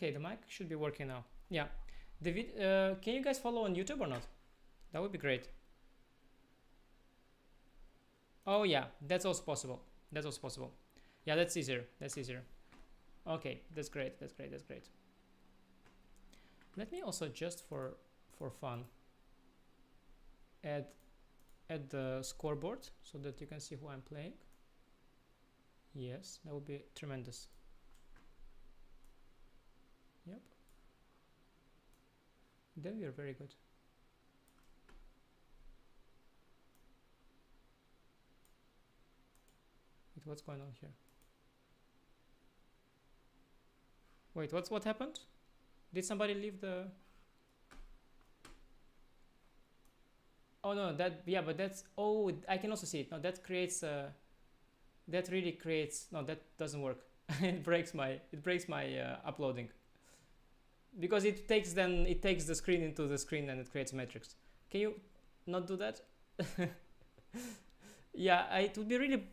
Okay, the mic should be working now. Yeah. Can you guys follow on YouTube or not? That would be great. Oh yeah, that's also possible. That's also possible. Yeah, that's easier. That's easier. Okay, that's great. That's great. That's great. Let me also just for fun add the scoreboard so that you can see who I'm playing. Yes, that would be tremendous. Yep. Then we are very good. Wait, what's going on here? Wait, what happened? Did somebody leave the... Oh no, that, yeah, but that's, oh, I can also see it. No, that creates that really creates, no, that doesn't work. it breaks my uploading, because it takes the screen into the screen and it creates a matrix. Can you not do that? Yeah, it would be really,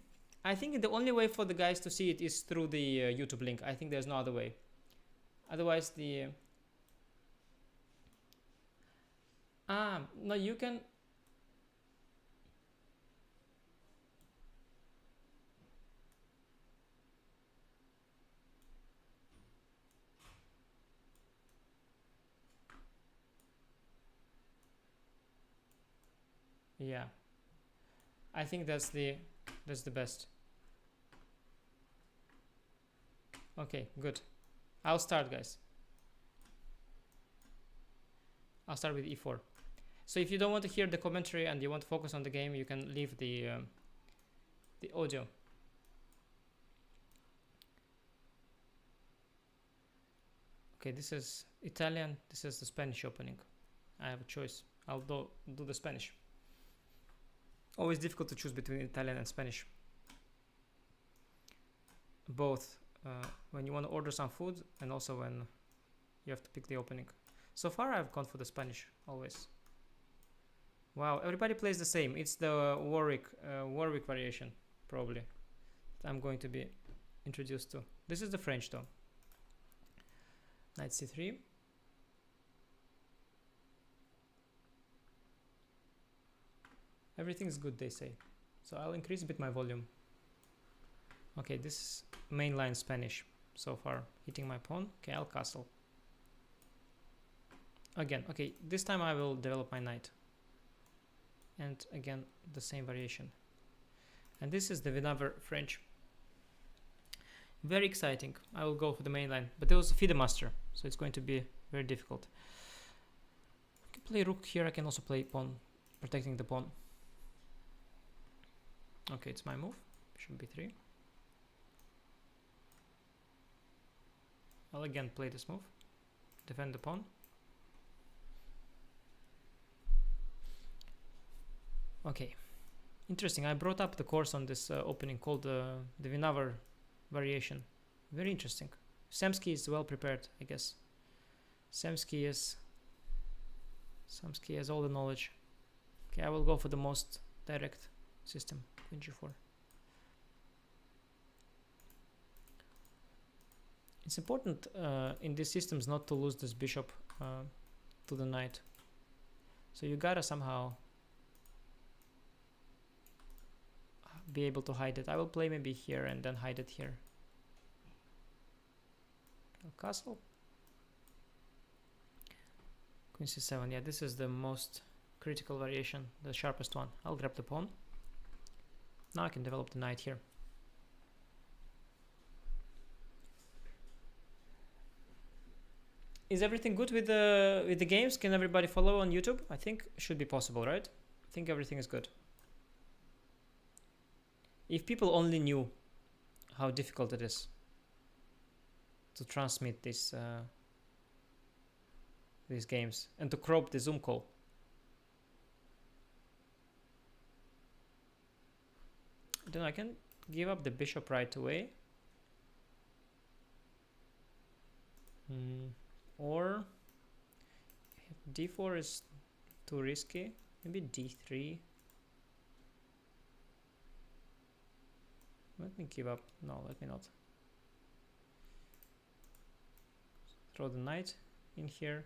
I think the only way for the guys to see it is through the YouTube link. I think there's no other way. Otherwise the no, you can. Yeah, I think that's the best. Okay, good. I'll start, guys. I'll start with e4. So if you don't want to hear the commentary and you want to focus on the game, you can leave the audio. Okay, this is Italian, this is the Spanish opening. I have a choice. I'll do the Spanish. Always difficult to choose between Italian and Spanish. Both when you want to order some food and also when you have to pick the opening. So far I've gone for the Spanish always. Wow, everybody plays the same. It's the Warwick variation probably that I'm going to be introduced to. This is the French though. Knight c3. Everything's good, they say. So I'll increase a bit my volume. Okay, this is mainline Spanish so far. Hitting my pawn. Okay, I'll castle. Again, okay, this time I will develop my knight. And again, the same variation. And this is the Vinaver French. Very exciting. I will go for the main line, but there was a FIDE master, so it's going to be very difficult. I can play rook here. I can also play pawn, protecting the pawn. Okay, it's my move. Bishop b3. I'll again play this move. Defend the pawn. Okay, interesting. I brought up the course on this opening called the Vinaver variation. Very interesting. Samsky is well prepared, I guess. Samsky has all the knowledge. Okay, I will go for the most direct system. Queen g4. It's important in these systems not to lose this bishop to the knight. So you gotta somehow be able to hide it. I will play maybe here and then hide it here. Castle. Queen c7. Yeah, this is the most critical variation, the sharpest one. I'll grab the pawn. Now I can develop the knight here. Is everything good with the games? Can everybody follow on YouTube? I think it should be possible, right? I think everything is good. If people only knew how difficult it is to transmit these games and to crop the Zoom call. Then I can give up the bishop right away. Or d4 is too risky. Maybe d3. Let me give up. No, let me not. throw the knight in here.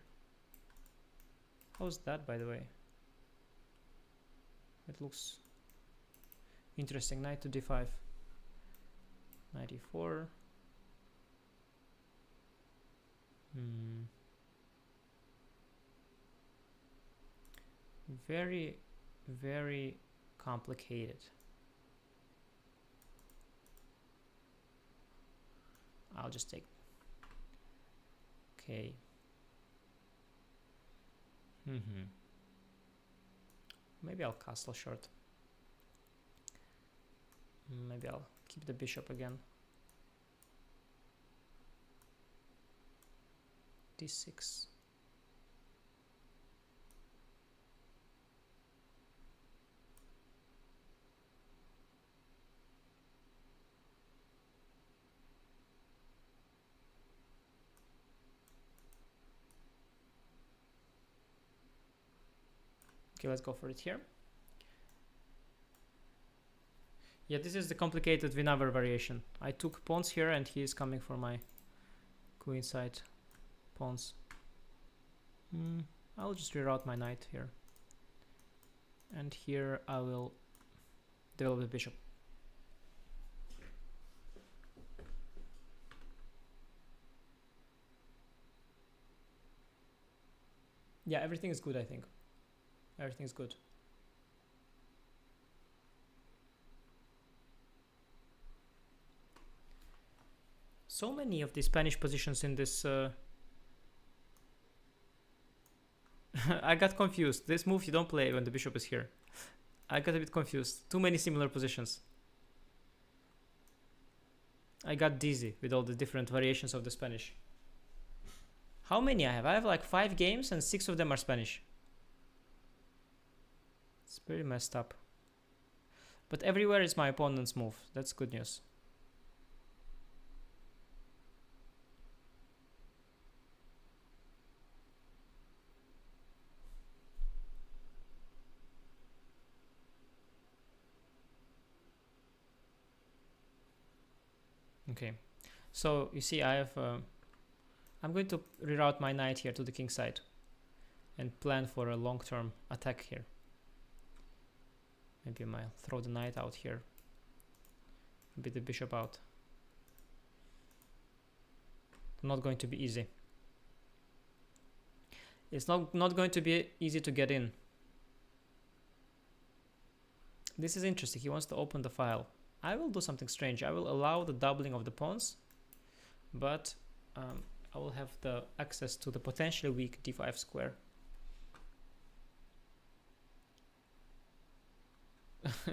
How's that, by the way? It looks interesting. Knight to d5. Knight e4. Very, very complicated. I'll just take. Okay. Maybe I'll castle short. Maybe I'll keep the bishop again. d6. Okay, let's go for it here. Yeah, this is the complicated Winawer variation. I took pawns here and he is coming for my queenside pawns. I'll just reroute my knight here. And here I will develop the bishop. Yeah, everything is good, I think. Everything is good. So many of the Spanish positions in this. I got confused. This move you don't play when the bishop is here. I got a bit confused. Too many similar positions. I got dizzy with all the different variations of the Spanish. How many I have? I have like 5 games and 6 of them are Spanish. It's pretty messed up. But everywhere is my opponent's move. That's good news. Okay, so you see I have I'm going to reroute my knight here to the king side and plan for a long-term attack here. Maybe I'll throw the knight out here, maybe the bishop out. Not going to be easy. It's not going to be easy to get in. This is interesting. He wants to open the file. I will do something strange. I will allow the doubling of the pawns, but I will have the access to the potentially weak d5 square.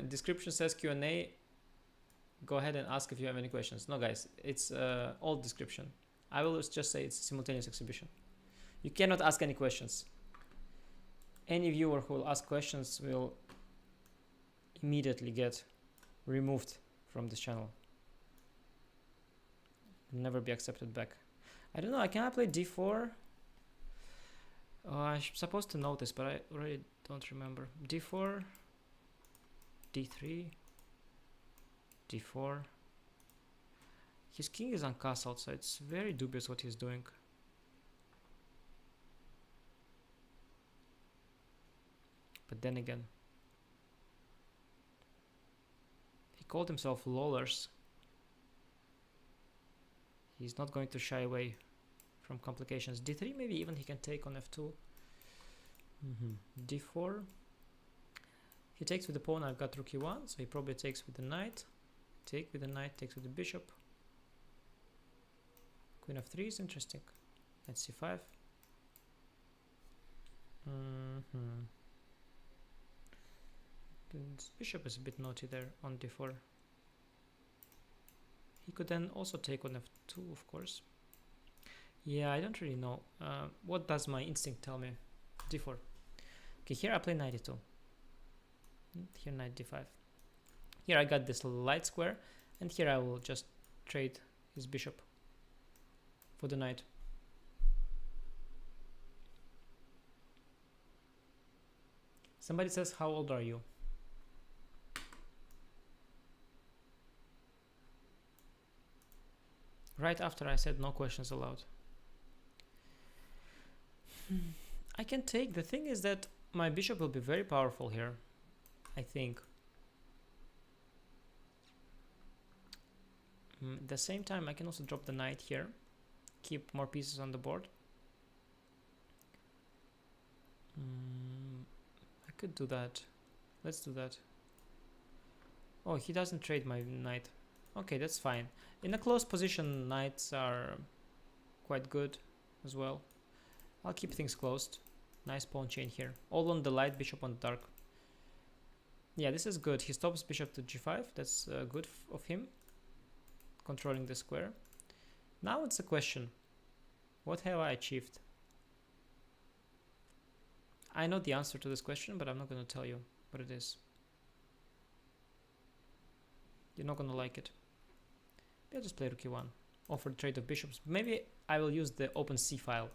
Description says Q&A. Go ahead and ask if you have any questions. No, guys, it's old description. I will just say it's a simultaneous exhibition. You cannot ask any questions. Any viewer who will ask questions will immediately get removed from this channel. Will never be accepted back. I don't know. Can I play d4? I'm supposed to know this, but I really don't remember. d4, d3, d4. His king is uncastled, so it's very dubious what he's doing. But then again, he called himself Lawlers. He's not going to shy away from complications. d3, maybe even he can take on f2. d4. He takes with the pawn. I've got rook e1, so he probably takes with the knight. Take with the knight, takes with the bishop. Queen f3 is interesting. At c5. This bishop is a bit naughty there on d4. He could then also take on f2, of course. Yeah, I don't really know. What does my instinct tell me? d4. Okay, here I play knight e2. Here knight d5. Here I got this light square, and here I will just trade his bishop for the knight. Somebody says, how old are you? Right after I said no questions allowed. I can take. The thing is that my bishop will be very powerful here, I think. At the same time, I can also drop the knight here, keep more pieces on the board. I could do that. Let's do that. Oh, he doesn't trade my knight. Okay, that's fine. In a close position, knights are quite good as well. I'll keep things closed. Nice pawn chain here. All on the light, bishop on the dark. Yeah, this is good. He stops bishop to g5. That's good of him. Controlling the square. Now it's a question. What have I achieved? I know the answer to this question, but I'm not going to tell you what it is. You're not going to like it. I'll just play rook e1. Offer trade of bishops. Maybe I will use the open c file.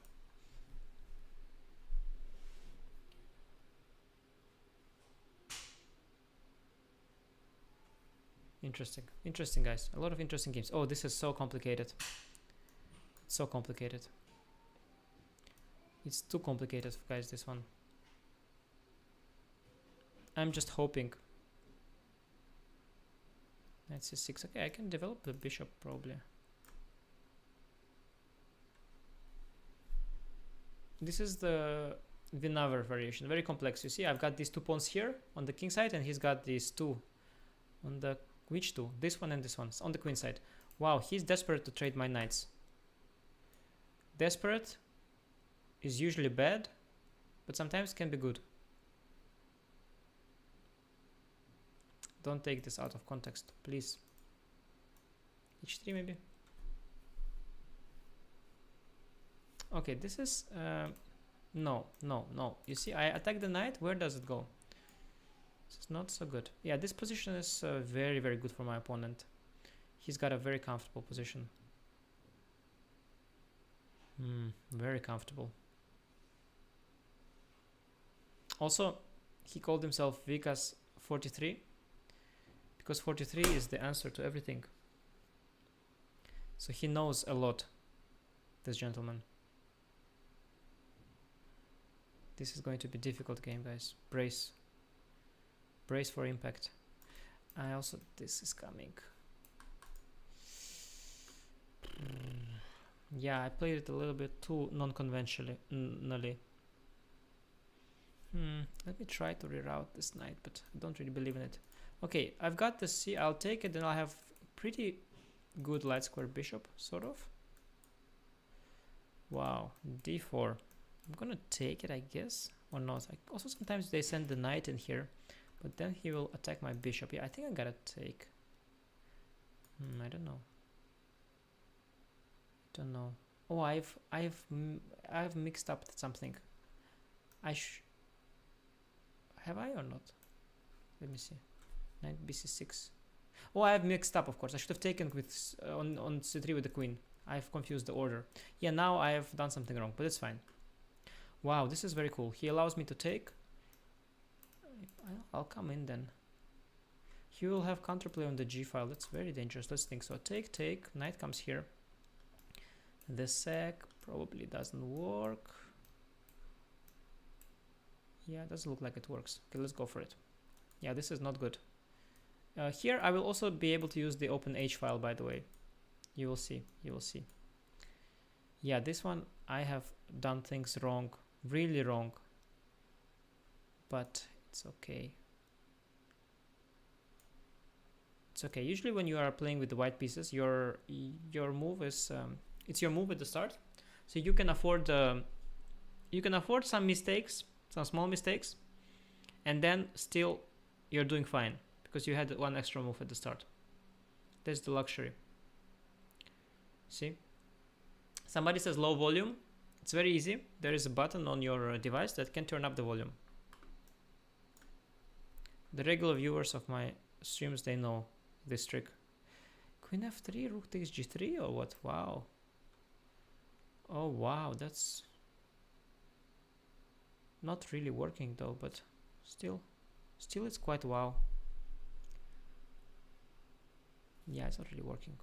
Interesting. Interesting, guys. A lot of interesting games. Oh, this is so complicated. It's so complicated. It's too complicated, guys, this one. I'm just hoping. Knight c6. Okay, I can develop the bishop probably. This is the Vinaver variation. Very complex. You see, I've got these two pawns here on the king side, and he's got these two on the... Which two? This one and this one. It's on the queen side. Wow, he's desperate to trade my knights. Desperate is usually bad, but sometimes can be good. Don't take this out of context, please. h3 maybe. Okay, this is... no. You see, I attack the knight. Where does it go? This is not so good. Yeah, this position is very, very good for my opponent. He's got a very comfortable position. Very comfortable. Also, he called himself Vikas 43 because 43 is the answer to everything. So he knows a lot, this gentleman. This is going to be a difficult game, guys. Brace. Brace for impact. I also... This is coming. Yeah, I played it a little bit too non-conventionally. Let me try to reroute this knight, but I don't really believe in it. Okay, I've got the c. I'll take it, then I'll have pretty good light square bishop, sort of. Wow, d4. I'm gonna take it, I guess, or not. Also, sometimes they send the knight in here, but then he will attack my bishop. Yeah, I think I gotta take. I don't know. Don't know. Oh, I've mixed up something. Have I or not? Let me see. Knight bc6. Oh, I have mixed up, of course. I should have taken with on c3 with the queen. I've confused the order. Yeah, now I have done something wrong, but it's fine. Wow, this is very cool. He allows me to take. I'll come in then. He will have counterplay on the g file. That's very dangerous. Let's think. So take. Knight comes here. The sec probably doesn't work. Yeah, it doesn't look like it works. Okay, let's go for it. Yeah, this is not good. Here I will also be able to use the open h file, by the way. You will see. You will see. Yeah, this one I have done things wrong. Really wrong. But it's okay. It's okay. Usually when you are playing with the white pieces, your move is... it's your move at the start. So you can afford some mistakes. Some small mistakes, and then still you're doing fine because you had one extra move at the start. That's the luxury. See? Somebody says low volume. It's very easy. There is a button on your device that can turn up the volume. The regular viewers of my streams, they know this trick. Queen f3, rook takes g3 or what? Wow. Oh wow, that's not really working though, but still it's quite wow. Yeah, it's not really working.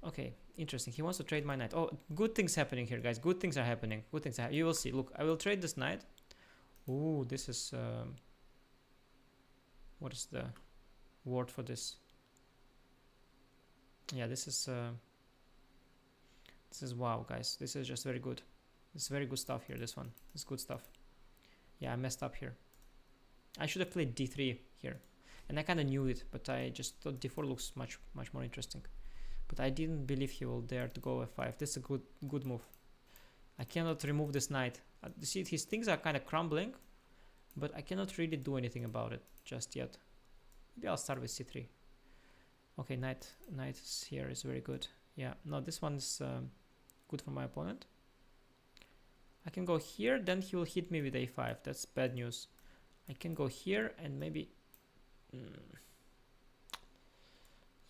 Okay, interesting. He wants to trade my knight. Oh, good things happening here, guys. Good things are happening. Good things you will see. Look, I will trade this knight. Ooh, this is what is the word for this? Yeah, this is wow, guys. This is just very good. This is very good stuff here. This one. This is good stuff. Yeah, I messed up here. I should have played d3 here, and I kind of knew it, but I just thought d4 looks much more interesting. But I didn't believe he will dare to go f5. This is a good move. I cannot remove this knight. You see, his things are kind of crumbling, but I cannot really do anything about it just yet. Maybe I'll start with c3. Okay, knight here is very good. Yeah, no, this one is good for my opponent. I can go here, then he will hit me with a5. That's bad news. I can go here and maybe...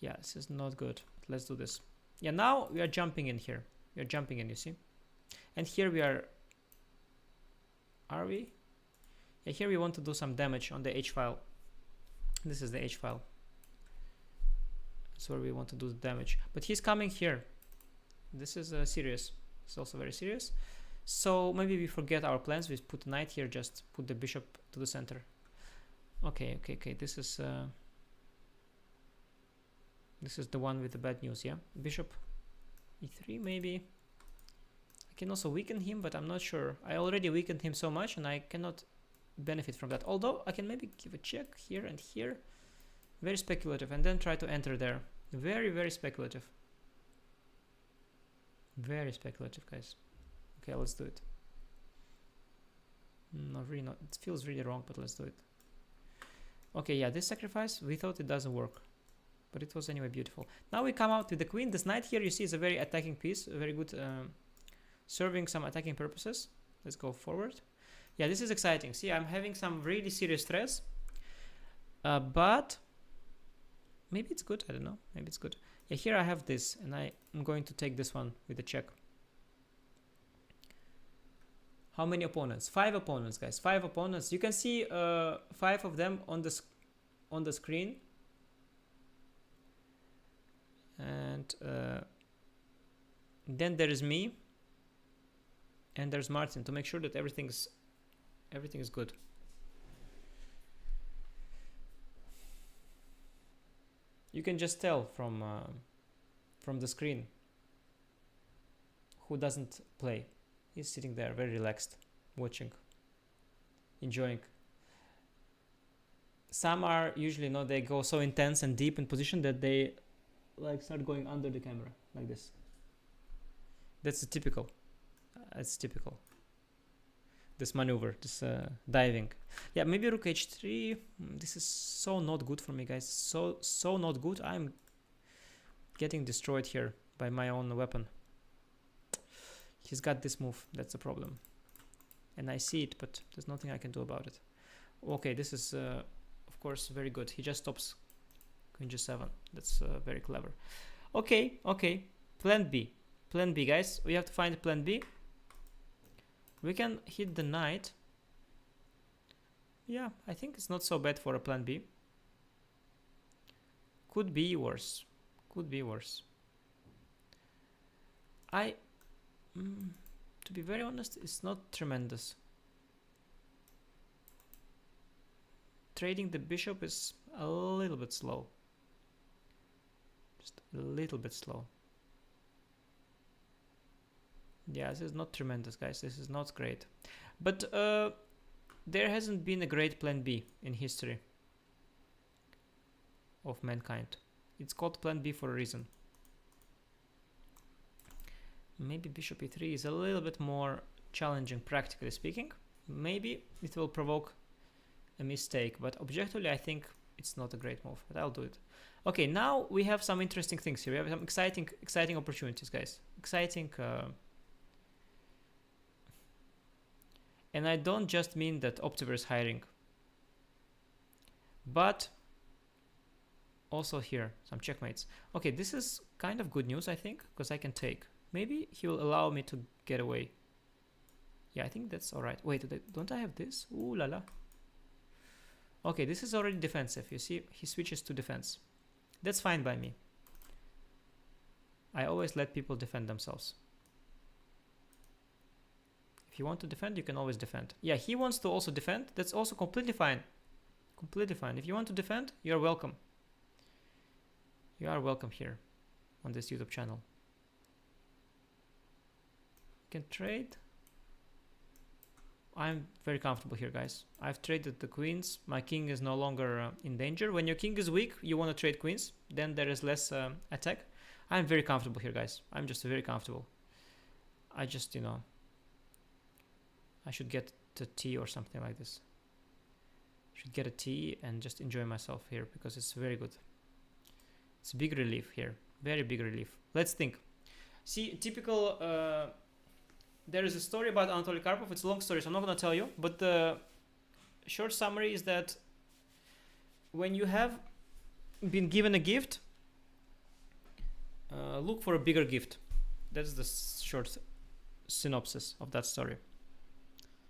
yeah, this is not good. Let's do this. Yeah, now we are jumping in here. We are jumping in, you see? And here we are... Are we? Yeah, here we want to do some damage on the h-file. This is the h-file. That's where we want to do the damage. But he's coming here. This is serious. It's also very serious. So maybe we forget our plans. We put knight here, just put the bishop to the center. Okay. This is the one with the bad news, yeah? Bishop e3 maybe. I can also weaken him, but I'm not sure. I already weakened him so much and I cannot benefit from that. Although I can maybe give a check here and here. Very speculative, and then try to enter there. Very speculative. Very speculative, guys. Okay, let's do it. Not really, it feels really wrong, but let's do it. Okay, yeah, this sacrifice, we thought it doesn't work, but it was anyway beautiful. Now we come out with the queen. This knight here, you see, is a very attacking piece, very good, serving some attacking purposes. Let's go forward. Yeah, this is exciting. See, I'm having some really serious threats, but maybe it's good. I don't know. Maybe it's good. Yeah, here I have this, and I'm going to take this one with a check. How many opponents? 5 opponents, guys. 5 opponents. You can see 5 of them on the screen, and then there is me, and there's Martin, to make sure that everything is good. You can just tell from the screen who doesn't play. He's sitting there very relaxed, watching, enjoying. Some are usually, they go so intense and deep in position that they like start going under the camera like this. That's typical. It's typical. This maneuver, this diving. Yeah, maybe rook h3. This is so not good for me, guys. So not good. I'm getting destroyed here by my own weapon. He's got this move. That's the problem. And I see it, but there's nothing I can do about it. Okay, this is, of course, very good. He just stops queen g7. That's very clever. Okay. Plan B. Plan B, guys. We have to find plan B. We can hit the knight. Yeah, I think it's not so bad for a plan B. Could be worse. Could be worse. To be very honest, it's not tremendous. Trading the bishop is a little bit slow. Just a little bit slow. Yeah, this is not tremendous, guys. This is not great. But there hasn't been a great plan B in history of mankind. It's called plan B for a reason. Maybe bishop e3 is a little bit more challenging, practically speaking. Maybe it will provoke a mistake, but objectively I think it's not a great move, but I'll do it. Okay, now we have some interesting things here. We have some exciting opportunities, guys. Exciting. And I don't just mean that Optiver is hiring, but also here, some checkmates. Okay, this is kind of good news, I think, because I can take. Maybe he will allow me to get away. Yeah, I think that's all right. Wait, don't I have this? Ooh la la. Okay, this is already defensive. You see, he switches to defense. That's fine by me. I always let people defend themselves. If you want to defend, you can always defend. Yeah, he wants to also defend. That's also completely fine. Completely fine. If you want to defend, you're welcome. You are welcome here on this YouTube channel. You can trade. I'm very comfortable here, guys. I've traded the queens. My king is no longer in danger. When your king is weak, you want to trade queens. Then there is less attack. I'm very comfortable here, guys. I'm just very comfortable. I just, you know, I should get a tea or something like this. Should get a tea and just enjoy myself here because it's very good. It's a big relief here. Very big relief. Let's think. See, typical... there is a story about Anatoly Karpov. It's a long story, so I'm not going to tell you. But the short summary is that when you have been given a gift, look for a bigger gift. That's the short synopsis of that story.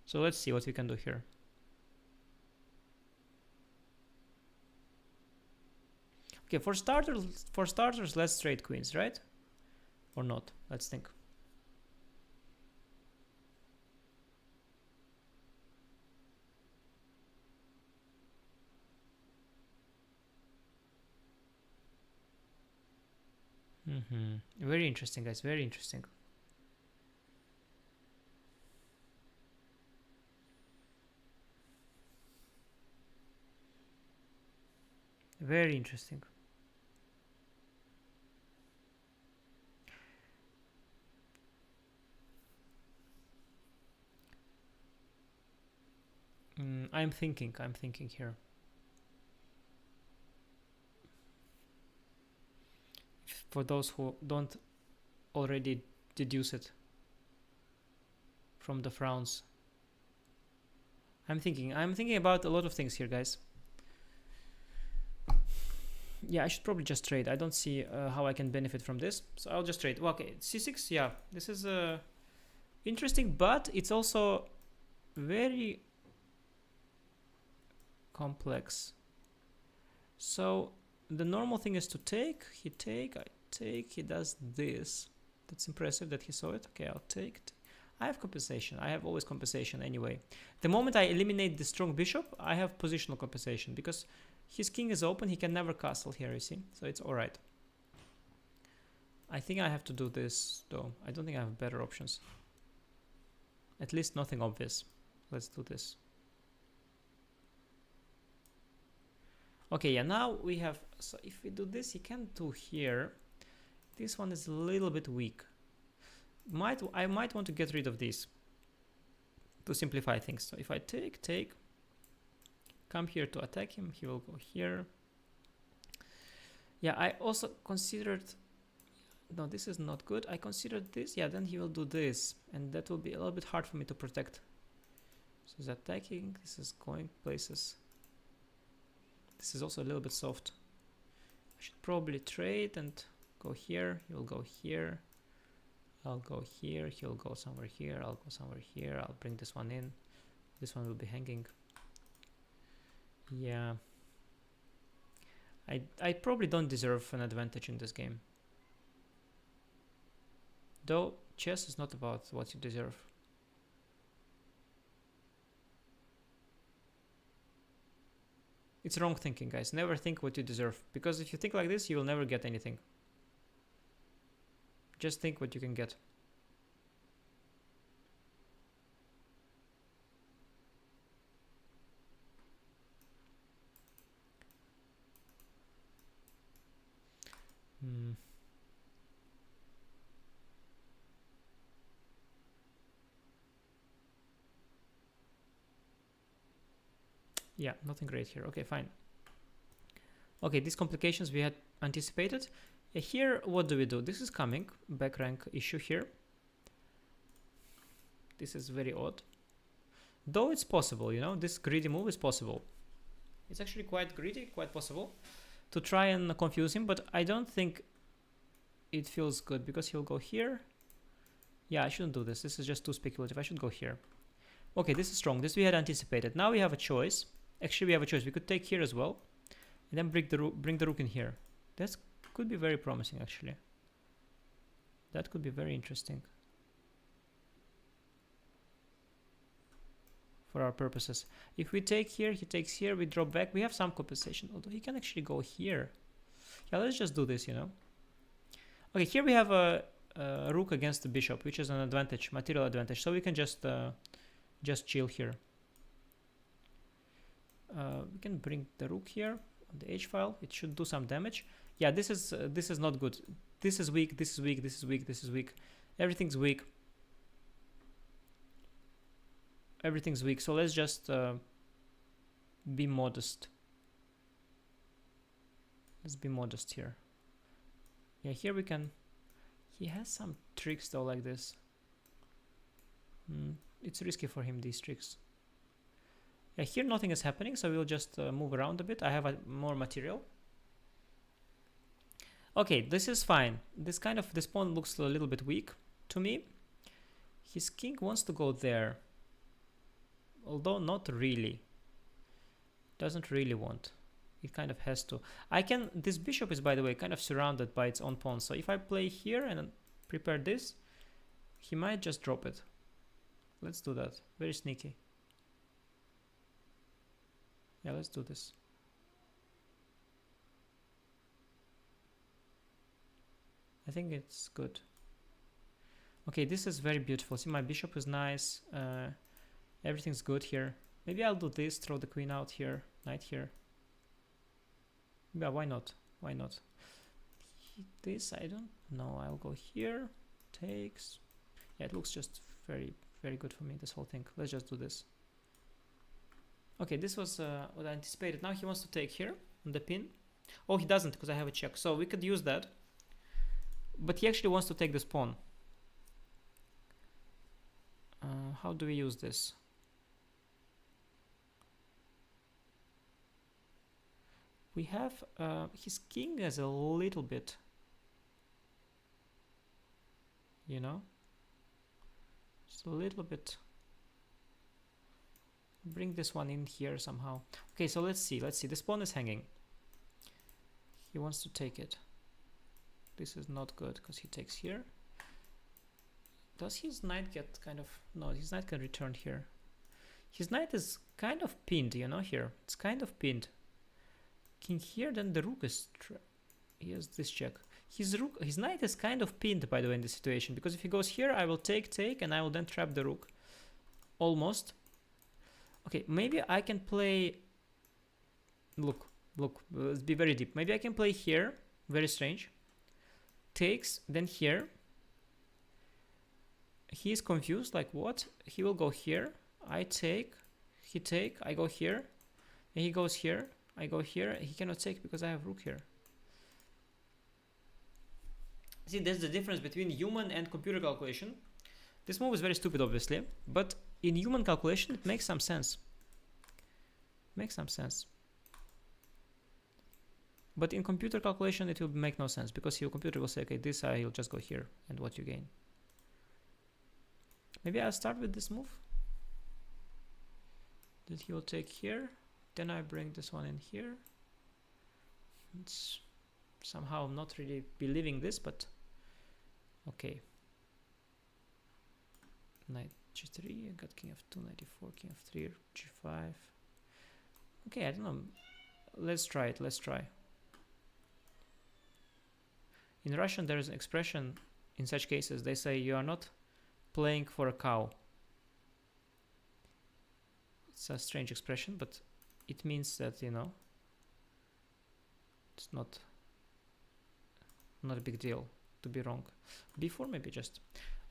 So let's see what we can do here. Okay, for starters, let's trade queens, right? Or not? Let's think. Very interesting, guys. Very interesting. Very interesting. I'm thinking here. For those who don't already deduce it from the frowns. I'm thinking about a lot of things here, guys. Yeah, I should probably just trade. I don't see how I can benefit from this, so I'll just trade. Well, okay, c6, yeah, this is interesting, but it's also very complex. So the normal thing is to take, I take, he does this. That's impressive that he saw it. Okay, I'll take it. I have compensation. I have always compensation anyway. The moment I eliminate the strong bishop, I have positional compensation because his king is open. He can never castle here, you see? So it's all right. I think I have to do this, though. I don't think I have better options. At least nothing obvious. Let's do this. Okay, yeah, now we have... So if we do this, he can do here. This one is a little bit weak. I might want to get rid of these to simplify things. So if I take, come here to attack him, he will go here. Yeah, I also considered... No, this is not good. I considered this. Yeah, then he will do this. And that will be a little bit hard for me to protect. So he's attacking. This is going places. This is also a little bit soft. I should probably trade and go here. He will go here. I'll go here. He'll go somewhere here. I'll go somewhere here. I'll bring this one in. This one will be hanging. Yeah. I probably don't deserve an advantage in this game. Though chess is not about what you deserve. It's wrong thinking, guys. Never think what you deserve. Because if you think like this, you will never get anything. Just think what you can get. Yeah, nothing great here. Okay, fine. Okay, these complications we had anticipated. Here, what do we do? This is coming. Back rank issue here. This is very odd. Though it's possible, you know, this greedy move is possible. It's actually quite greedy, quite possible to try and confuse him, but I don't think it feels good because he'll go here. Yeah, I shouldn't do this. This is just too speculative. I should go here. Okay, this is strong. This we had anticipated. Now we have a choice. Actually, we have a choice. We could take here as well and then bring the rook in here. That could be very promising, actually. That could be very interesting for our purposes. If we take here, he takes here, we drop back. We have some compensation, although he can actually go here. Yeah, let's just do this, you know. Okay, here we have a rook against the bishop, which is an advantage, material advantage. So we can just chill here. We can bring the rook here on the h file. It should do some damage. Yeah, this is not good. This is weak. This is weak. This is weak. This is weak. Everything's weak. Everything's weak. So let's just be modest. Let's be modest here. Yeah, here we can. He has some tricks though, like this. It's risky for him, these tricks. Yeah, here nothing is happening, so we'll just move around a bit. I have more material. Okay, this is fine. This pawn looks a little bit weak to me. His king wants to go there, although not really. Doesn't really want. It kind of has to. This bishop is, by the way, kind of surrounded by its own pawn. So if I play here and prepare this, he might just drop it. Let's do that. Very sneaky. Yeah, let's do this. I think it's good. Okay, this is very beautiful. See, my bishop is nice. Everything's good here. Maybe I'll do this, throw the queen out here, knight here. Yeah, why not? Why not? This, I don't know. I'll go here. Takes. Yeah, it looks just very, very good for me, this whole thing. Let's just do this. Okay, this was what I anticipated. Now he wants to take here on the pin. Oh, he doesn't, because I have a check. So we could use that. But he actually wants to take this pawn. How do we use this? We have his king as a little bit, you know, just a little bit. Bring this one in here somehow. Okay, so let's see. This pawn is hanging. He wants to take it. This is not good because he takes here. Does his knight get kind of... No, his knight can return here. His knight is kind of pinned, you know, here. It's kind of pinned. King here, then the rook is... He has this check. His knight is kind of pinned, by the way, in this situation. Because if he goes here, I will take, and I will then trap the rook. Almost. Okay, maybe I can play... Look, let's be very deep. Maybe I can play here. Very strange. Takes, then here. He is confused, like what? He will go here. I take. He take. I go here. And he goes here. I go here. He cannot take because I have rook here. See, that's the difference between human and computer calculation. This move is very stupid, obviously. But in human calculation, it makes some sense. Makes some sense. But in computer calculation, it will make no sense. Because your computer will say, okay, this he'll just go here. And what you gain. Maybe I'll start with this move. That he will take here. Then I bring this one in here. It's somehow not really believing this, but okay. Knight g3, I got king f2, knight e4, king f3, g5. Okay, I don't know. Let's try it, let's try. In Russian there is an expression in such cases, they say you are not playing for a cow. It's a strange expression, but it means that, you know, it's not a big deal to be wrong. B4 maybe just.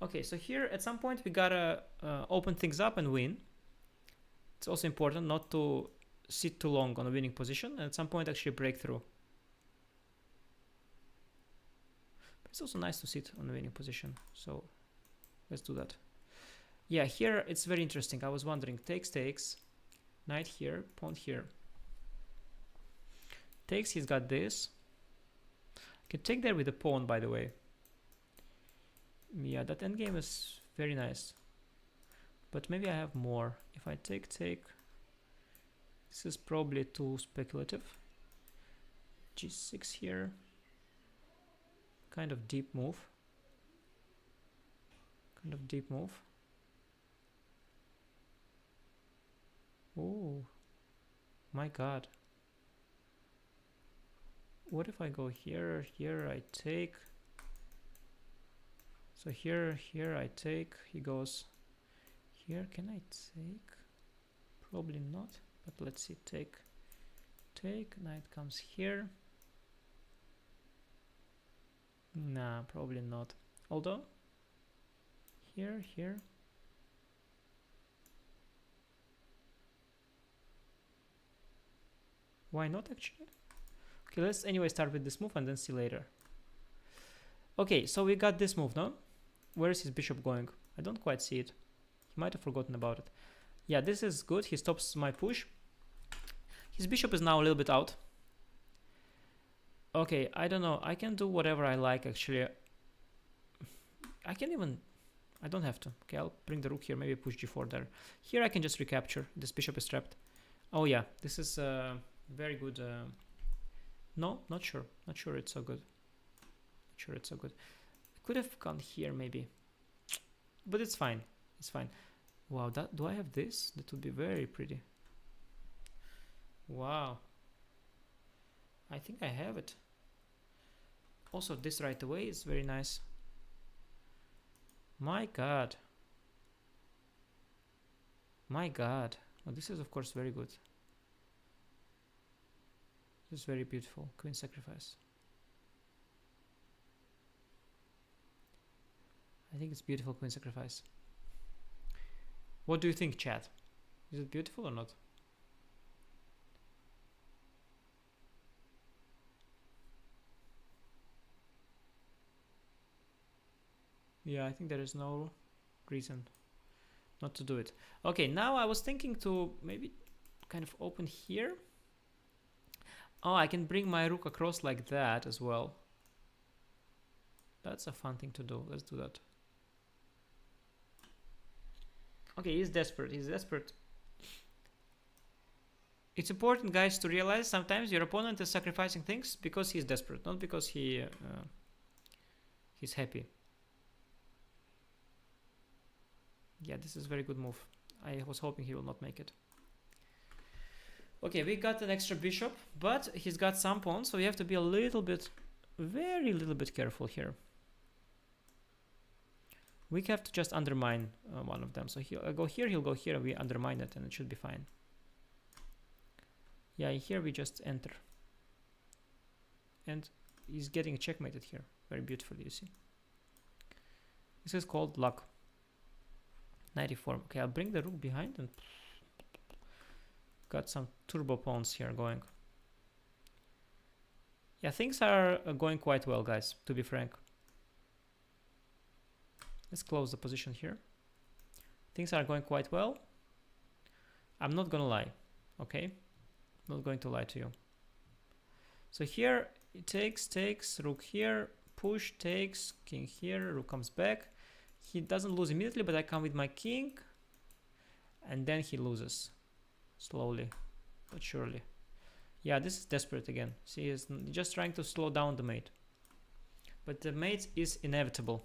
Okay, so here at some point we gotta open things up and win. It's also important not to sit too long on a winning position and at some point actually break through. But it's also nice to sit on a winning position, so let's do that. Yeah, here it's very interesting. I was wondering, takes, knight here, pawn here. Takes, he's got this. Can take there with the pawn, by the way. Yeah, that endgame is very nice. But maybe I have more. If I take, this is probably too speculative. G6 here. Kind of deep move. Kind of deep move. Oh, my God. What if I go here, here I take. So here, here I take. He goes here. Can I take? Probably not, but let's see. Take, take. Knight comes here. Nah, probably not. Although, here, here. Why not actually? Okay, let's anyway start with this move and then see later. Okay, so we got this move, no? Where is his bishop going? I don't quite see it. He might have forgotten about it. Yeah, this is good. He stops my push. His bishop is now a little bit out. Okay, I don't know. I can do whatever I like, actually. I can even... I don't have to. Okay, I'll bring the rook here. Maybe push g4 there. Here I can just recapture. This bishop is trapped. Oh yeah, this is very good. No, not sure. Not sure it's so good. Not sure it's so good. I could have gone here maybe. But it's fine. It's fine. Wow, that, do I have this? That would be very pretty. Wow. I think I have it. Also, this right away is very nice. My God. My God. Well, this is of course very good. This is very beautiful. Queen sacrifice. I think it's beautiful queen sacrifice. What do you think, chat? Is it beautiful or not? Yeah, I think there is no reason not to do it. Okay, now I was thinking to maybe kind of open here. Oh, I can bring my rook across like that as well. That's a fun thing to do. Let's do that. Okay, he's desperate. He's desperate. It's important, guys, to realize sometimes your opponent is sacrificing things because he's desperate, not because he's happy. Yeah, this is a very good move. I was hoping he will not make it. Okay, we got an extra bishop, but he's got some pawns, so we have to be a little bit, very little bit careful here. We have to just undermine one of them. So he'll go here, he'll go here, we undermine it, and it should be fine. Yeah, here we just enter. And he's getting checkmated here, very beautifully, you see. This is called luck. 94. Okay, I'll bring the rook behind and got some turbo pawns here going. Yeah, things are going quite well, guys, to be frank. Let's close the position here. Things are going quite well. I'm not gonna lie, okay? I'm not going to lie to you. So here it takes, rook here, push, takes, king here, rook comes back. He doesn't lose immediately, but I come with my king, and then he loses. Slowly, but surely. Yeah, this is desperate again. See, he's just trying to slow down the mate. But the mate is inevitable.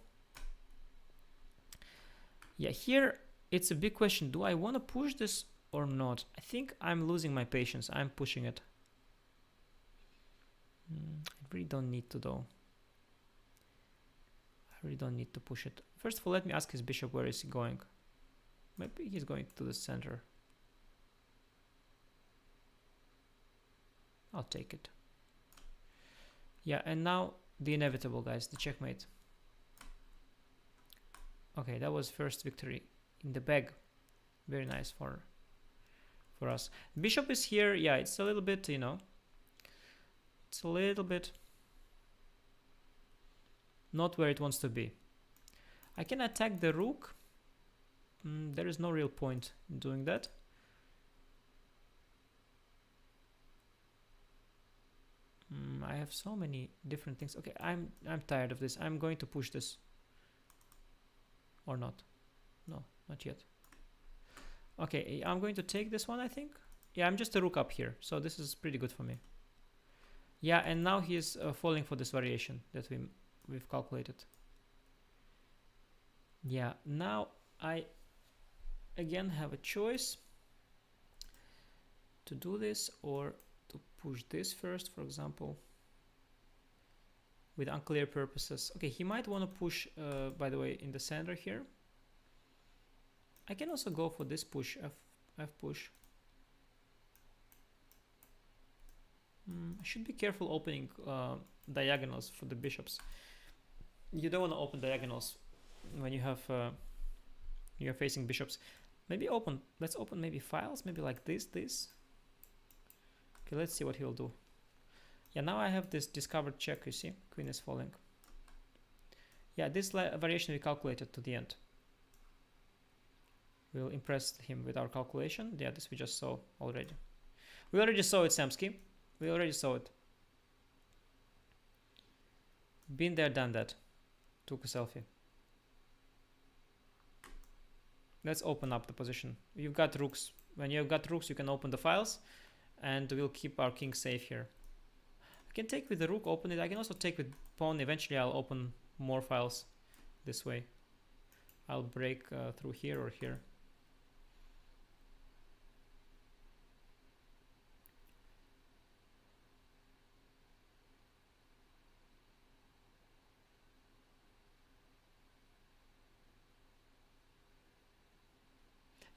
Yeah, here it's a big question. Do I want to push this or not? I think I'm losing my patience. I'm pushing it. I really don't need to though. I really don't need to push it. First of all, let me ask his bishop where is he going. Maybe he's going to the center. I'll take it. Yeah, and now the inevitable, guys, the checkmate. Okay, that was first victory in the bag. Very nice for us. Bishop is here. Yeah, it's a little bit, you know, it's a little bit not where it wants to be. I can attack the rook. There is no real point in doing that. I have so many different things. Okay, I'm tired of this. I'm going to push this. Or not. No, not yet. Okay, I'm going to take this one, I think. Yeah, I'm just a rook up here, so this is pretty good for me. Yeah, and now he's falling for this variation that we've calculated. Yeah, now I again have a choice to do this or to push this first, for example, with unclear purposes. Okay, he might want to push, by the way, in the center here. I can also go for this push, F push. I should be careful opening diagonals for the bishops. You don't want to open diagonals when you have you're facing bishops. Maybe open. Let's open maybe files, maybe like this. Okay, let's see what he'll do. Yeah, now I have this discovered check. You see, queen is falling. Yeah, this variation we calculated to the end. We'll impress him with our calculation. Yeah, this we just saw already. We already saw it, Samsky. We already saw it. Been there, done that. Took a selfie. Let's open up the position. You've got rooks. When you've got rooks, you can open the files, and we'll keep our king safe here. I can take with the rook, open it. I can also take with pawn. Eventually, I'll open more files this way. I'll break through here or here.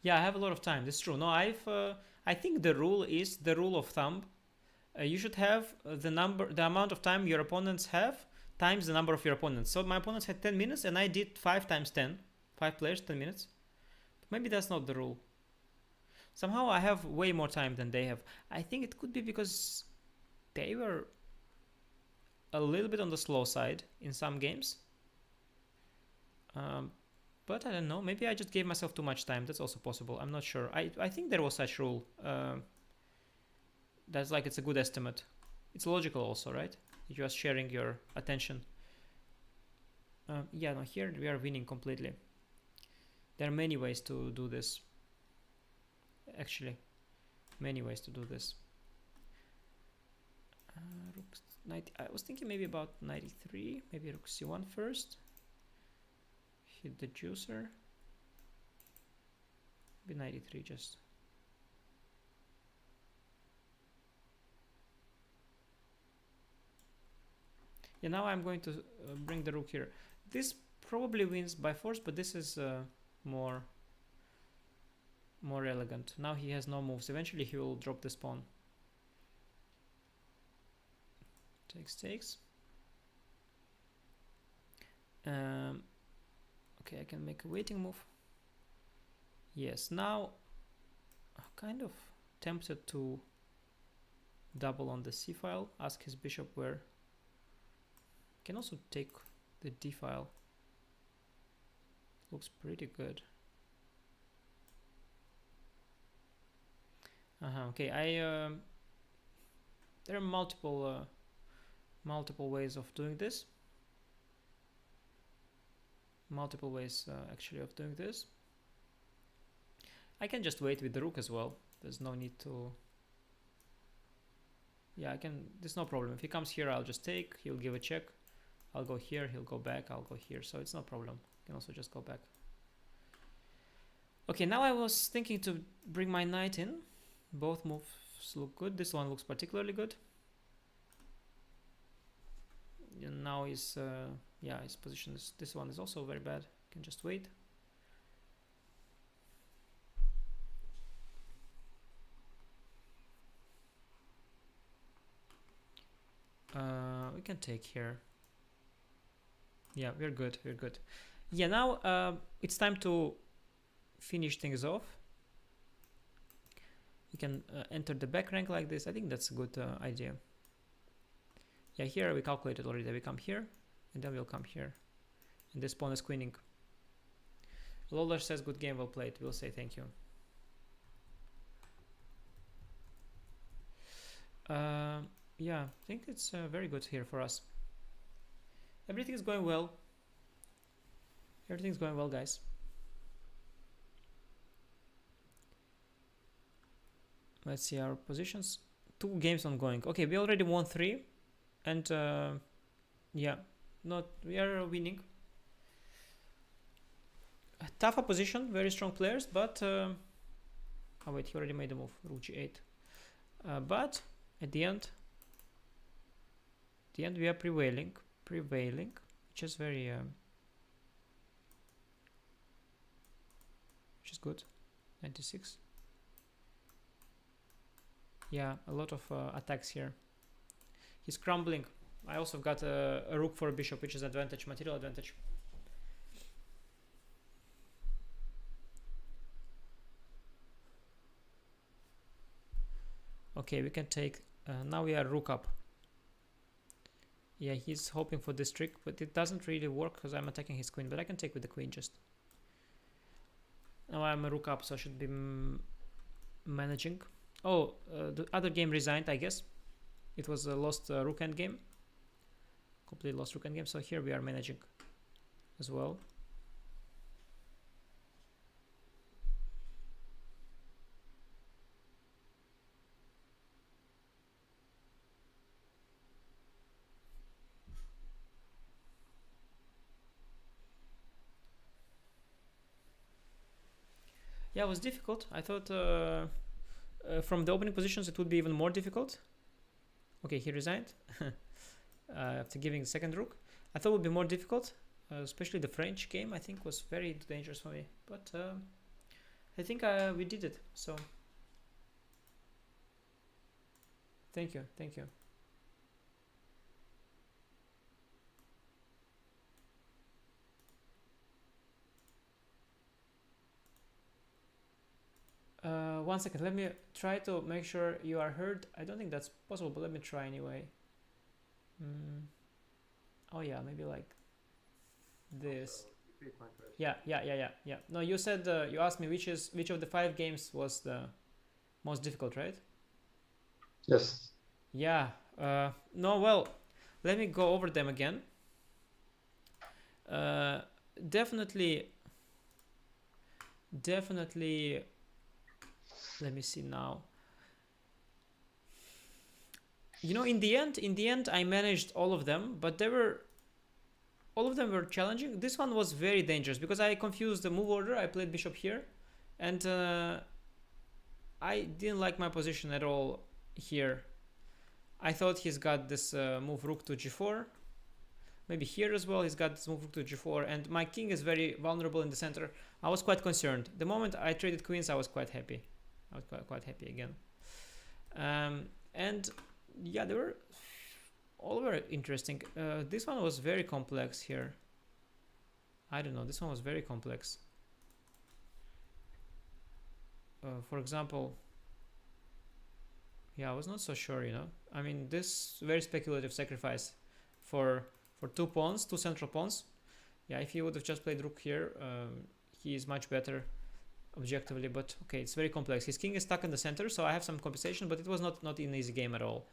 Yeah, I have a lot of time. That's true. No, I think the rule is the rule of thumb. You should have the amount of time your opponents have times the number of your opponents. So my opponents had 10 minutes and I did 5 times 10. 5 players, 10 minutes. But maybe that's not the rule. Somehow I have way more time than they have. I think it could be because they were a little bit on the slow side in some games. But I don't know, maybe I just gave myself too much time. That's also possible. I'm not sure. I think there was such rule. That's like, it's a good estimate. It's logical also, right? You're just sharing your attention. Yeah, no, here we are winning completely. There are many ways to do this. Actually, many ways to do this. Rook 90. I was thinking maybe about 93. Maybe rook c1 first. Hit the juicer. Be 93 just. Yeah, now I'm going to bring the rook here. This probably wins by force, but this is more elegant. Now he has no moves. Eventually he will drop this pawn. Takes. Okay, I can make a waiting move. Yes, now I'm kind of tempted to double on the c file, ask his bishop where. Can also take the d file. Looks pretty good. Okay, there are multiple ways of doing this. Multiple ways actually of doing this. I can just wait with the rook as well. There's no need to. Yeah, I can. There's no problem. If he comes here, I'll just take. He'll give a check. I'll go here. He'll go back. I'll go here. So it's no problem. I can also just go back. Okay, now I was thinking to bring my knight in. Both moves look good. This one looks particularly good. And now his his position is, this one is also very bad. I can just wait. We can take here. Yeah, we're good. Yeah, now it's time to finish things off. We can enter the back rank like this. I think that's a good idea. Yeah, here we calculated already. We come here, and then we'll come here. And this pawn is queening. Lawler says, good game, well played. We'll say thank you. Yeah, I think it's very good here for us. Everything is going well. Everything's going well, guys. Let's see our positions. 2 games ongoing. Okay, we already won 3. And yeah, we are winning. tough opposition, very strong players, but oh wait, he already made a move, rook g8. But at the end we are prevailing, which is very which is good. 96. Yeah, a lot of attacks here. He's crumbling. I also got a rook for a bishop, which is advantage, material advantage. Okay, we can take now we are rook up. Yeah, he's hoping for this trick, but it doesn't really work because I'm attacking his queen, but I can take with the queen just. Now I'm a rook up, so I should be managing. Oh, the other game resigned, I guess. It was a lost rook end game. Completely lost rook end game, so here we are managing as well. Yeah, it was difficult. I thought from the opening positions it would be even more difficult. Okay, he resigned after giving the second rook. I thought it would be more difficult, especially the French game. I think was very dangerous for me, but I think we did it. So thank you. One second, let me try to make sure you are heard. I don't think that's possible, but let me try anyway. Oh yeah, maybe like this. Yeah. No, you said you asked me which of the 5 games was the most difficult, right? Yes. Yeah. No, well, let me go over them again. Definitely. Let me see now. You know, in the end, I managed all of them, but all of them were challenging. This one was very dangerous because I confused the move order. I played bishop here, and I didn't like my position at all here. I thought he's got this move rook to g4. Maybe here as well, he's got this move rook to g4, and my king is very vulnerable in the center. I was quite concerned. The moment I traded queens, I was quite happy. I was quite happy again. And yeah, they were all very interesting. This one was very complex here. I don't know, this one was very complex. For example, yeah, I was not so sure, you know. I mean, this very speculative sacrifice for 2 pawns, 2 central pawns. Yeah, if he would have just played rook here, he is much better objectively, but okay, it's very complex. His king is stuck in the center, so I have some compensation, but it was not an easy game at all.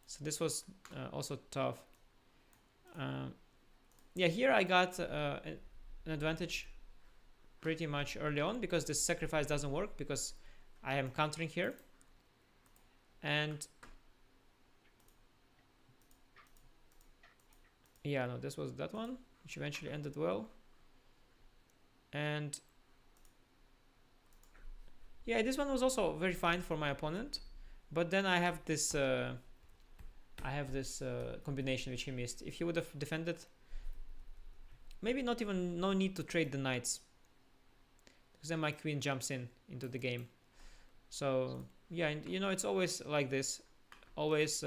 So this was also tough. Yeah, here I got an advantage pretty much early on because this sacrifice doesn't work because I am countering here. And yeah, no, this was that one, which eventually ended well. And yeah, this one was also very fine for my opponent, but then I have this combination which he missed. If he would have defended, maybe not even no need to trade the knights, because then my queen jumps into the game. So yeah, and you know, it's always like this, always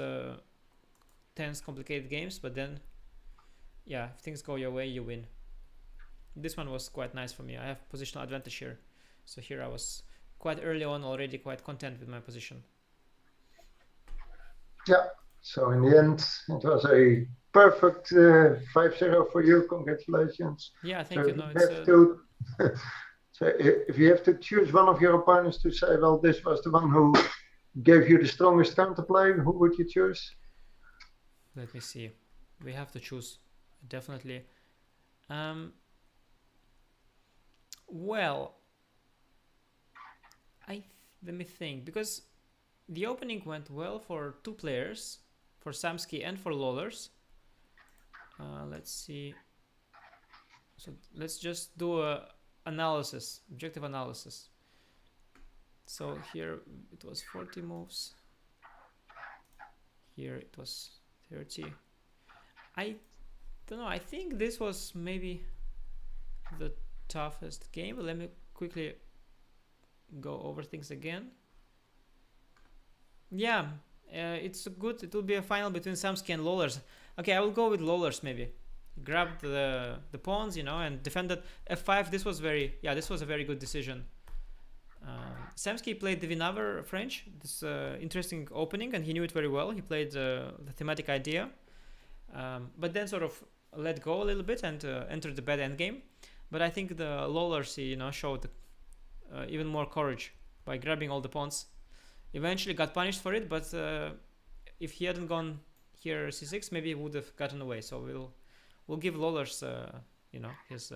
tense, complicated games, but then yeah, if things go your way, you win. This one was quite nice for me. I have positional advantage here, so here I was quite early on already quite content with my position. Yeah, so in the end it was a perfect 5-0 for you. Congratulations. Yeah, thank you. No, so if you have to choose one of your opponents to say, well, this was the one who gave you the strongest counterplay, who would you choose? Let me see. We have to choose, definitely. Well, let me think, because the opening went well for 2 players, for Samsky and for Lollers. Let's see. So let's just do a analysis, objective analysis. So here it was 40 moves. Here it was 30. I don't know. I think this was maybe the toughest game. Let me quickly go over things again. Yeah, it's good. It will be a final between Samsky and Lollers. Okay, I will go with Lollers maybe. Grabbed the pawns, you know, and defended f5. This was a very good decision. Samsky played the Vinaver French, this interesting opening, and he knew it very well. He played the thematic idea, but then sort of let go a little bit and entered the bad endgame. But I think the Lollers, you know, showed even more courage by grabbing all the pawns. Eventually got punished for it, but if he hadn't gone here c6, maybe he would have gotten away. So we'll give Lollers, you know, his.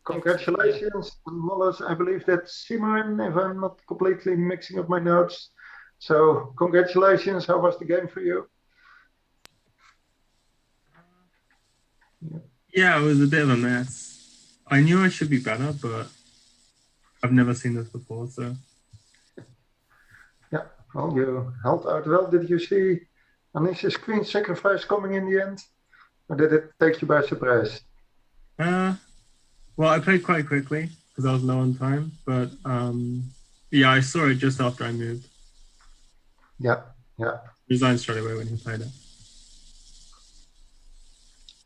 Congratulations, Wallace. I believe that's Simon, if I'm not completely mixing up my notes. So, congratulations. How was the game for you? Yeah, it was a bit of a mess. I knew I should be better, but I've never seen this before, so. Yeah, well, you held out well. Did you see Anisha's queen sacrifice coming in the end? Or did it take you by surprise? Well, I played quite quickly because I was low on time, but yeah, I saw it just after I moved. Yeah. Resigned straight away when he played it.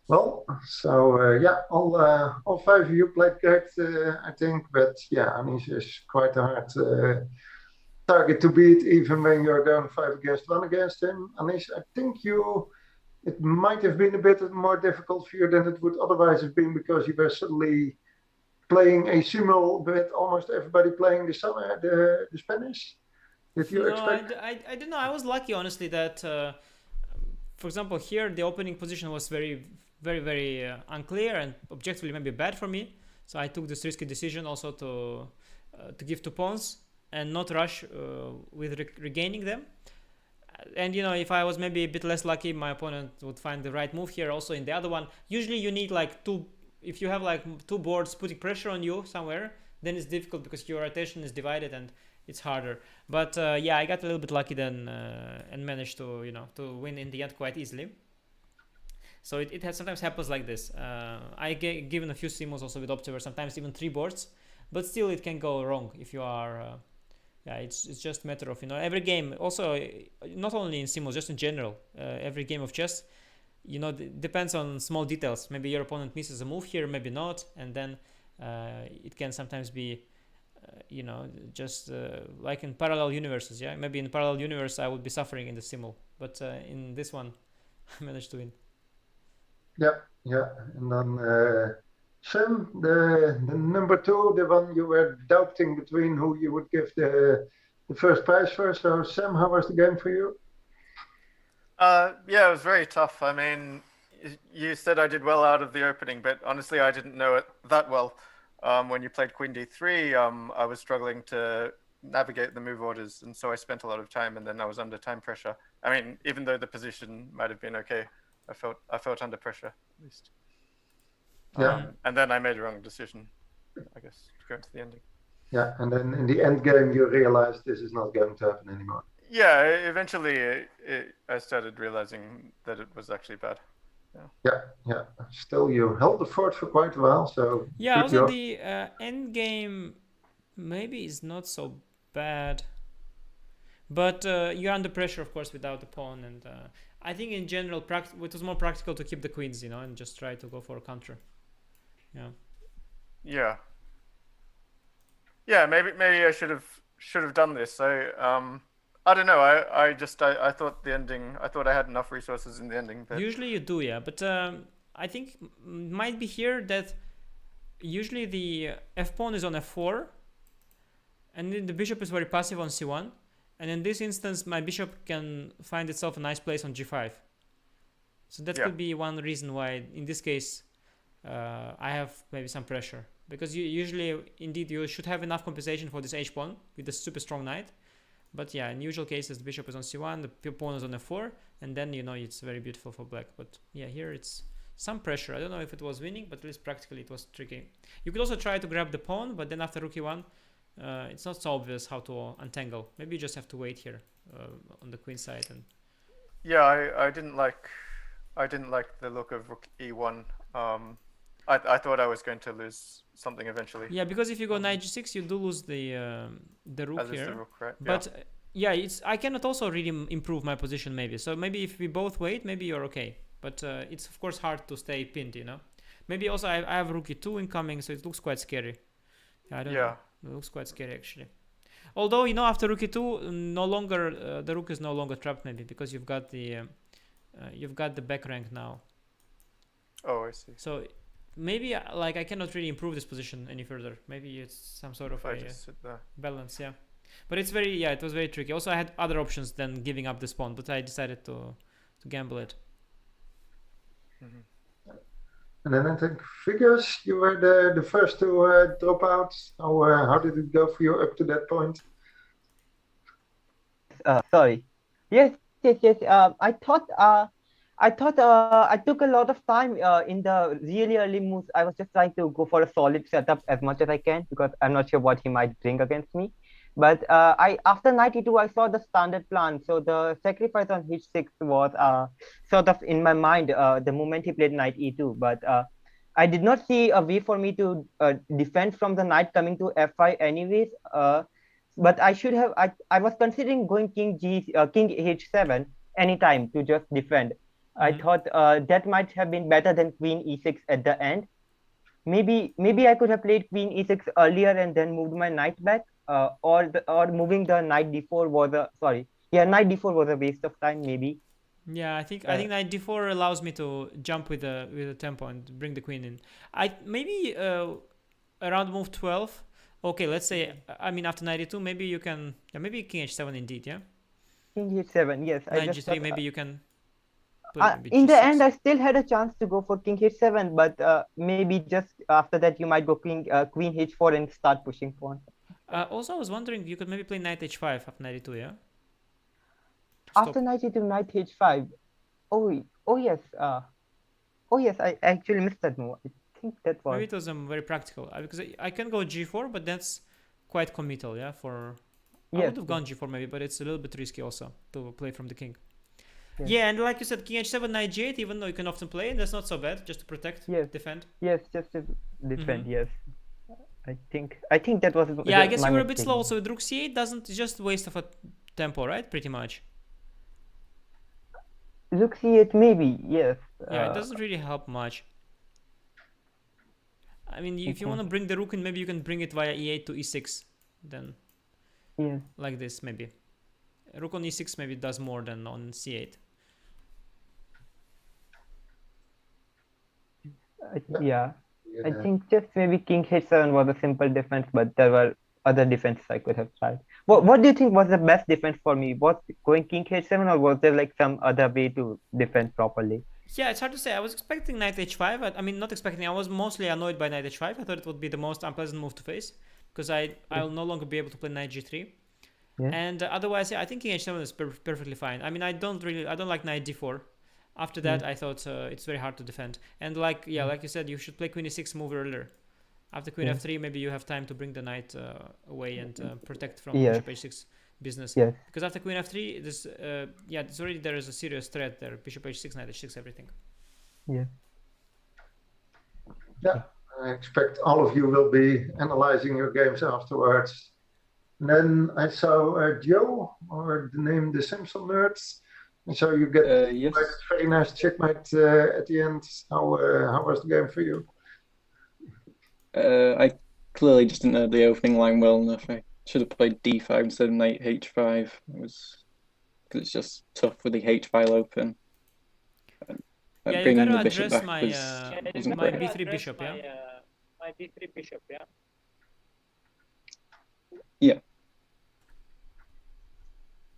Well, so yeah, all five of you played great, I think, but yeah, Anisha is quite a hard target to beat, even when you're going 5-1 against him. Anisha, I think it might have been a bit more difficult for you than it would otherwise have been, because you were suddenly playing a Simul with almost everybody playing the Spanish. Did you expect? I don't know. I was lucky, honestly, that for example, here the opening position was very, very, very unclear and objectively maybe bad for me. So I took this risky decision also to give 2 pawns and not rush with regaining them. And you know, if I was maybe a bit less lucky, my opponent would find the right move here. Also in the other one, usually you need like if you have like 2 boards putting pressure on you somewhere, then it's difficult because your attention is divided and it's harder. But yeah, I got a little bit lucky then and managed to, you know, to win in the end quite easily. So it has sometimes happens like this. I get given a few simuls also with Optiver, sometimes even 3 boards, but still it can go wrong if you are. Yeah, it's just a matter of, you know, every game. Also, not only in simuls, just in general, every game of chess, you know, depends on small details. Maybe your opponent misses a move here, maybe not, and then it can sometimes be, you know, just like in parallel universes. Yeah, maybe in parallel universe I would be suffering in the simul, but in this one, I managed to win. Yeah, and then Sam, the number 2, the one you were doubting between who you would give the first prize for. So Sam, how was the game for you? Yeah, it was very tough. I mean, you said I did well out of the opening, but honestly, I didn't know it that well. When you played Queen D3, I was struggling to navigate the move orders, and so I spent a lot of time, and then I was under time pressure. I mean, even though the position might have been okay, I felt under pressure at least. Yeah. And then I made a wrong decision, I guess, to go into the ending. Yeah, and then in the end game, you realized this is not going to happen anymore. Yeah, eventually I started realizing that it was actually bad. Yeah. Still, you held the fort for quite a while, so. Yeah, also the end game maybe is not so bad, but you're under pressure, of course, without the pawn, and I think in general, it was more practical to keep the queens, you know, and just try to go for a counter. Yeah. Maybe I should have done this. So I don't know. I thought the ending. I thought I had enough resources in the ending. But usually you do, yeah. But I think might be here that usually the f pawn is on f4, and then the bishop is very passive on c1. And in this instance, my bishop can find itself a nice place on g5. So that could be one reason why, in this case, I have maybe some pressure. Because usually, indeed, you should have enough compensation for this h-pawn with the super strong knight. But yeah, in usual cases, the bishop is on c1, the pawn is on f4, and then, you know, it's very beautiful for black. But yeah, here it's some pressure. I don't know if it was winning, but at least practically it was tricky. You could also try to grab the pawn, but then after rook e1, it's not so obvious how to untangle. Maybe you just have to wait here on the queen side. And Yeah, I didn't like the look of rook e1. I thought I was going to lose something eventually. yeah, because if you go knight g6, you do lose the rook I lose here. the rook, right? But yeah, I cannot also really improve my position maybe. So maybe if we both wait, maybe you're okay. But it's of course hard to stay pinned, you know. Maybe also I have rook e2 incoming, so it looks quite scary. I don't know. It looks quite scary actually. Although, you know, after rook e2, no longer the rook is no longer trapped maybe because you've got the back rank now. Oh, I see. So maybe like I cannot really improve this position any further. Maybe it's some sort of I a just sit there. balance, yeah. But it's very, it was very tricky. Also, I had other options than giving up this pawn, but I decided to gamble it. And then I think figures, you were the first to drop out. How did it go for you up to that point? Sorry. Yes. I thought I took a lot of time in the really early moves. I was just trying to go for a solid setup as much as I can because I'm not sure what he might bring against me. But after knight e2, I saw the standard plan. So the sacrifice on h6 was sort of in my mind the moment he played knight e2. But I did not see a way for me to defend from the knight coming to f5 anyways. But I should have. I was considering going king h7 anytime to just defend. I thought that might have been better than queen e6 at the end. Maybe I could have played queen e6 earlier and then moved my knight back. Or moving the knight d4 was knight d4 was a waste of time maybe. Yeah, I think knight d4 allows me to jump with the tempo and bring the queen in. Maybe around move 12. Okay, let's say after knight e2, maybe you can maybe king h7 indeed, yeah. King h7, yes. Knight g3, maybe you can. In the end, I still had a chance to go for king h7, but maybe just after that you might go queen h4 and start pushing pawn. Also, I was wondering you could maybe play knight h5 after knight e2, yeah? After knight e2, knight h5. Oh yes. I actually missed that move. I think that was. Maybe it was very practical because I can go g4, but that's quite committal, yeah. I would have gone g4 maybe, but it's a little bit risky also to play from the king. Yes. Yeah, and like you said, king h7, knight g8, even though you can often play, that's not so bad, just to protect, defend. Yes, just to defend. Yes. I think that was. Yeah, I guess you were a bit slow. So with rook c8 it's just waste of a tempo, right? Pretty much. Rook c8 maybe, yes. Yeah, it doesn't really help much. I mean, if you want to bring the rook in, maybe you can bring it via e8 to e6, then. Yeah. Like this, maybe. Rook on e6 maybe does more than on c8. Yeah. I think just maybe king h7 was a simple defense, but there were other defenses I could have tried. What do you think was the best defense for me? Was going king h7 or was there like some other way to defend properly? Yeah, it's hard to say. I was expecting knight h5. I mean, not expecting. I was mostly annoyed by knight h5. I thought it would be the most unpleasant move to face because I'll no longer be able to play knight g3. Yeah. And otherwise, I think king h7 is perfectly fine. I mean, I don't like knight d4. After that, I thought it's very hard to defend. And like you said, you should play queen e6 move earlier. After queen f3, maybe you have time to bring the knight away and protect from bishop h6 business. Yes. Because after queen f3, there is a serious threat there. Bishop h6, knight h6, everything. Yeah. Yeah, I expect all of you will be analyzing your games afterwards. And then I saw Joe, or the name The Simpson Nerds. And so you get very nice checkmate at the end. How was the game for you? I clearly just didn't know the opening line well enough. I should have played d5 instead of knight h5. Because it's just tough with the h file open. Yeah, you gotta address my b3 bishop, yeah? My b3 bishop, yeah? Yeah.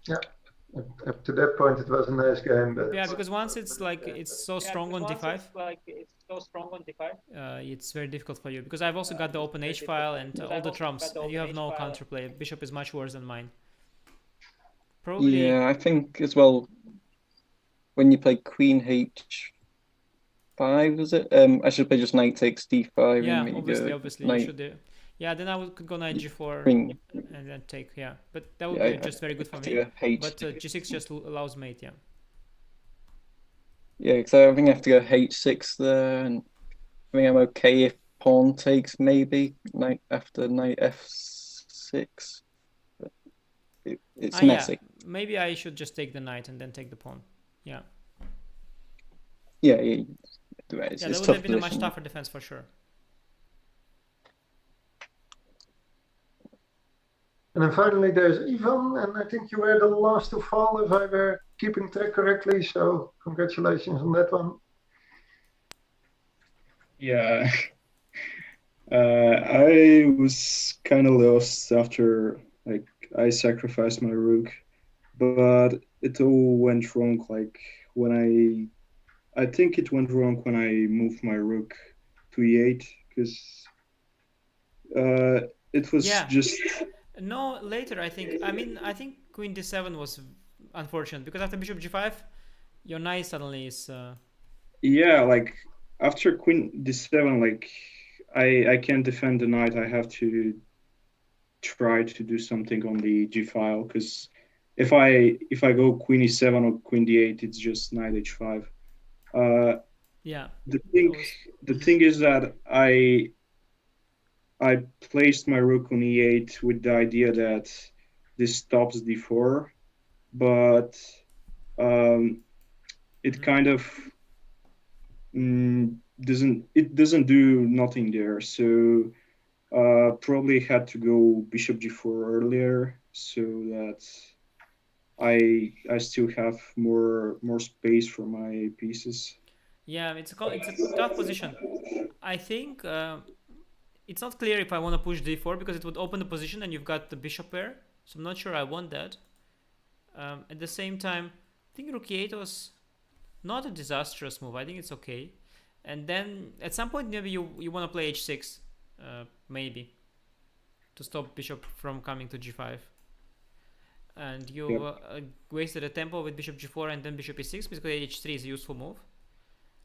Yeah. Up to that point, it was a nice game, but yeah, because once it's so strong on d5, it's very difficult for you. Because I've also got the open h file and all the trumps, and you have no counterplay. Bishop is much worse than mine. Probably. Yeah, I think as well. When you play queen h, 5, was it? I should play just knight takes d5 Yeah, and maybe obviously, go obviously you knight should do. Yeah, then I could go knight g4 queen. and then take. Yeah, but that would Yeah, be just very good for have to me. go h. But g6 just allows mate. Yeah. Yeah, so I think I have to go h6 there, and I think I'm okay if pawn takes maybe knight after knight f6. But it's messy. Yeah, maybe I should just take the knight and then take the pawn. Yeah. Yeah, Yeah, it's that would tough have been a much position. tougher defense for sure. And then finally there's Ivan, and I think you were the last to fall if I were keeping track correctly. So congratulations on that one. Yeah. I was kind of lost after like I sacrificed my rook, but it all went wrong. Like when I think it went wrong when I moved my rook to e8 because it was Yeah. just No, later I think. I mean, I think queen d7 was unfortunate because after bishop g5, your knight suddenly is. yeah, like after queen d7, like I can't defend the knight. I have to try to do something on the g file because if I go queen e7 or queen d8, it's just knight h5. Yeah. The thing is that I placed my rook on e8 with the idea that this stops d4, but it kind of doesn't do nothing there. So probably had to go bishop g4 earlier so that I still have more space for my pieces. Yeah, it's a tough position. I think it's not clear if I want to push d4 because it would open the position and you've got the bishop pair. So I'm not sure I want that. At the same time, I think rook e8 was not a disastrous move. I think it's okay. And then at some point maybe you want to play h6, maybe, to stop bishop from coming to g5. And you wasted a tempo with bishop g4 and then bishop e6 because h3 is a useful move.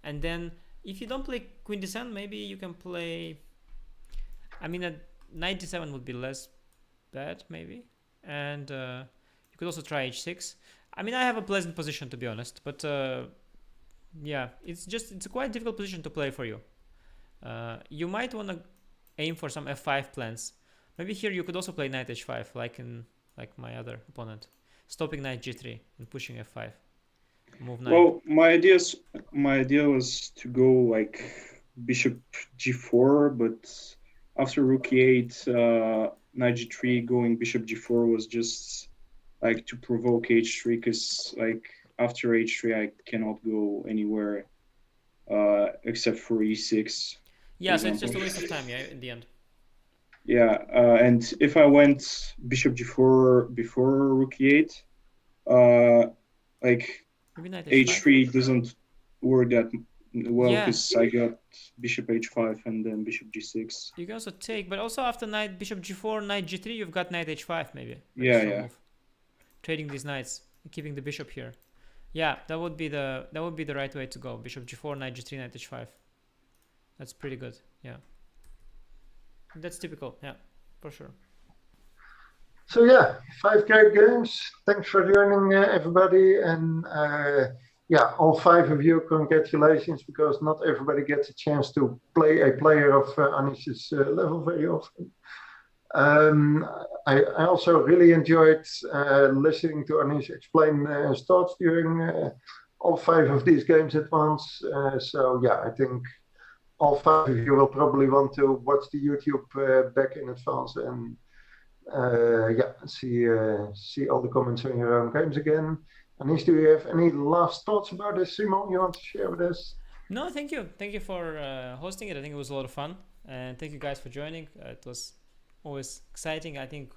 And then if you don't play queen d7, maybe you can play. I mean, a knight d7 would be less bad, maybe. And you could also try h6. I mean, I have a pleasant position to be honest, but yeah, it's a quite difficult position to play for you. You might want to aim for some f5 plans. Maybe here you could also play knight h5, like my other opponent, stopping knight g3 and pushing f5. Move 9. Well, my idea was to go like bishop g4, but after rook e8, knight g3, going bishop g4 was just like to provoke h3 because like after h3 I cannot go anywhere except for e6. Yeah, so it's just a waste of time, yeah, in the end. Yeah, and if I went bishop g4 before rook e8, like Maybe knight h3 doesn't work that well Yeah. because I got bishop h5 and then bishop g6. You can also take, but also after knight bishop g4, knight g3, you've got knight h5 maybe. Yeah, Strong yeah. move. Trading these knights, keeping the bishop here. Yeah, that would be the right way to go. Bishop g4, knight g3, knight h5. That's pretty good. Yeah. That's typical. Yeah, for sure. So yeah, 5 great games. Thanks for joining everybody, and yeah, all 5 of you, congratulations, because not everybody gets a chance to play a player of Anish's level very often. I also really enjoyed listening to Anish explain his thoughts during all 5 of these games at once. So yeah, I think all 5 of you will probably want to watch the YouTube back in advance and yeah, see all the comments on your own games again. Anish, do you have any last thoughts about this, Simon, you want to share with us? No, thank you. Thank you for hosting it. I think it was a lot of fun. And thank you guys for joining. It was always exciting. I think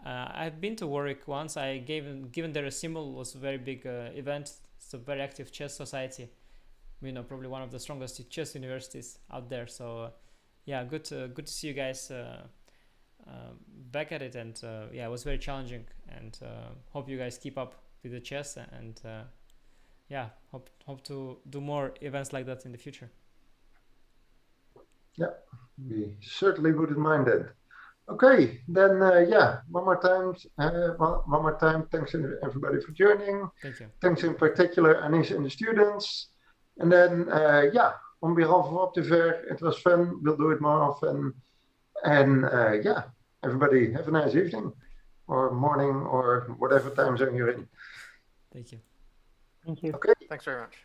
I've been to Warwick once. Given there a Simul was a very big event. It's a very active chess society. You know, probably one of the strongest chess universities out there. So yeah, good to see you guys back at it. And yeah, it was very challenging. And hope you guys keep up with the chess. And yeah, hope to do more events like that in the future. We certainly wouldn't mind that. Okay, then yeah, one more time, thanks everybody for joining. Thank you. Thanks in particular Anish and the students. And then yeah, on behalf of Optiver, it was fun. We'll do it more often. And yeah, everybody have a nice evening or morning or whatever time zone you're in. Thank you. Thank you. Okay. Thanks very much.